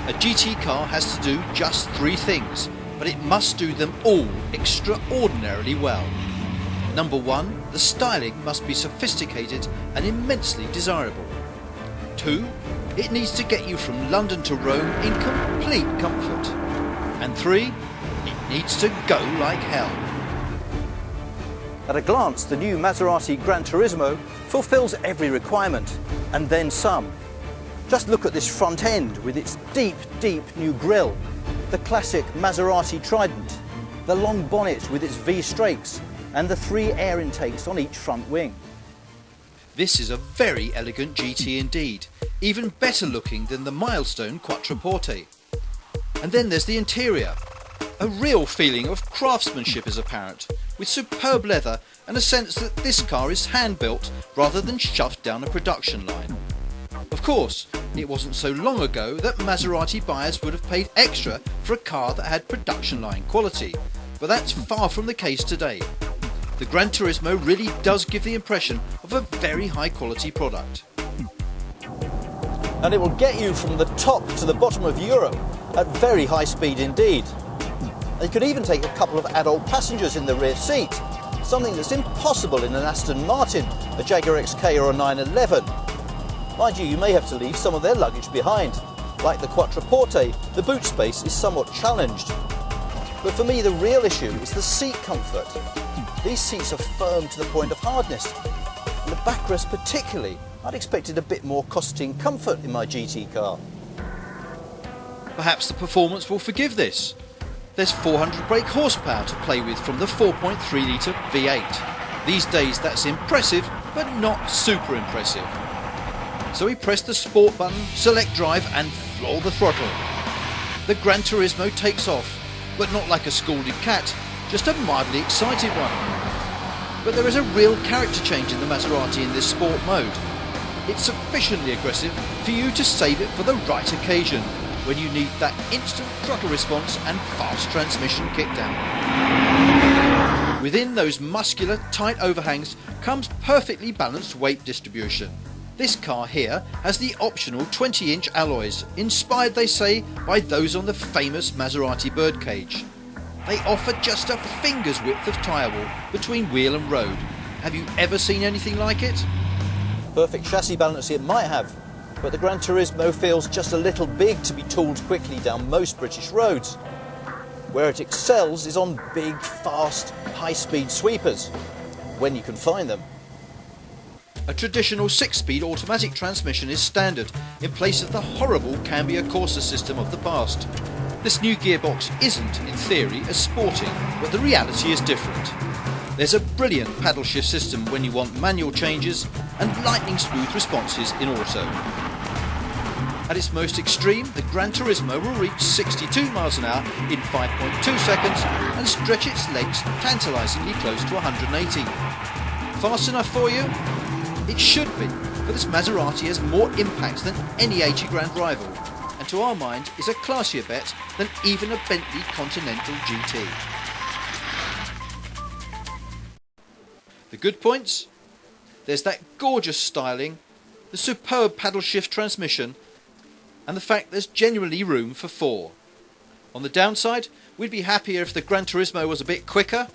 A GT car has to do just 3 things, but it must do them all extraordinarily well. Number 1, the styling must be sophisticated and immensely desirable. 2, it needs to get you from London to Rome in complete comfort. And 3, it needs to go like hell. At a glance, the new Maserati Gran Turismo fulfills every requirement, and then some. Just look at this front end with its deep new grille, the classic Maserati Trident, the long bonnet with its V-strakes, and the 3 air intakes on each front wing. This is a very elegant GT indeed, even better looking than the milestone Quattroporte. And then there's the interior. A real feeling of craftsmanship is apparent, with superb leather and a sense that this car is hand-built rather than shoved down a production line. Of course, it wasn't so long ago that Maserati buyers would have paid extra for a car that had production line quality, but that's far from the case today. The Gran Turismo really does give the impression of a very high quality product. And it will get you from the top to the bottom of Europe at very high speed indeed. You could even take a couple of adult passengers in the rear seat, something that's impossible in an Aston Martin, a Jaguar XK or a 911. Mind you, you may have to leave some of their luggage behind. Like the Quattroporte, the boot space is somewhat challenged. But for me, the real issue is the seat comfort. These seats are firm to the point of hardness, and the backrest particularly. I'd expected a bit more costing comfort in my GT car. Perhaps the performance will forgive this. There's 400 brake horsepower to play with from the 4.3 litre V8. These days that's impressive, but not super impressive. So we press the sport button, select drive and floor the throttle. The Gran Turismo takes off, but not like a scalded cat, just a mildly excited one. But there is a real character change in the Maserati in this sport mode. It's sufficiently aggressive for you to save it for the right occasion, when you need that instant throttle response and fast transmission kickdown. Within those muscular, tight overhangs comes perfectly balanced weight distribution. This car here has the optional 20-inch alloys, inspired, they say, by those on the famous Maserati birdcage. They offer just a finger's width of tyre wall between wheel and road. Have you ever seen anything like it? Perfect chassis balance it might have, but the Gran Turismo feels just a little big to be tooled quickly down most British roads. Where it excels is on big, fast, high-speed sweepers, when you can find them. A traditional 6-speed automatic transmission is standard in place of the horrible Cambio Corsa system of the past. This new gearbox isn't, in theory, as sporting, but the reality is different. There's a brilliant paddle shift system when you want manual changes and lightning smooth responses in auto. At its most extreme, the Gran Turismo will reach 62 miles an hour in 5.2 seconds and stretch its legs tantalisingly close to 180. Fast enough for you? It should be, but this Maserati has more impact than any 80 grand rival, and to our mind is a classier bet than even a Bentley Continental GT. The good points? There's that gorgeous styling, the superb paddle shift transmission, and the fact there's genuinely room for 4. On the downside, we'd be happier if the Gran Turismo was a bit quicker.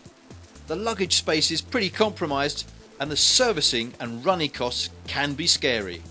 The luggage space is pretty compromised, and the servicing and running costs can be scary.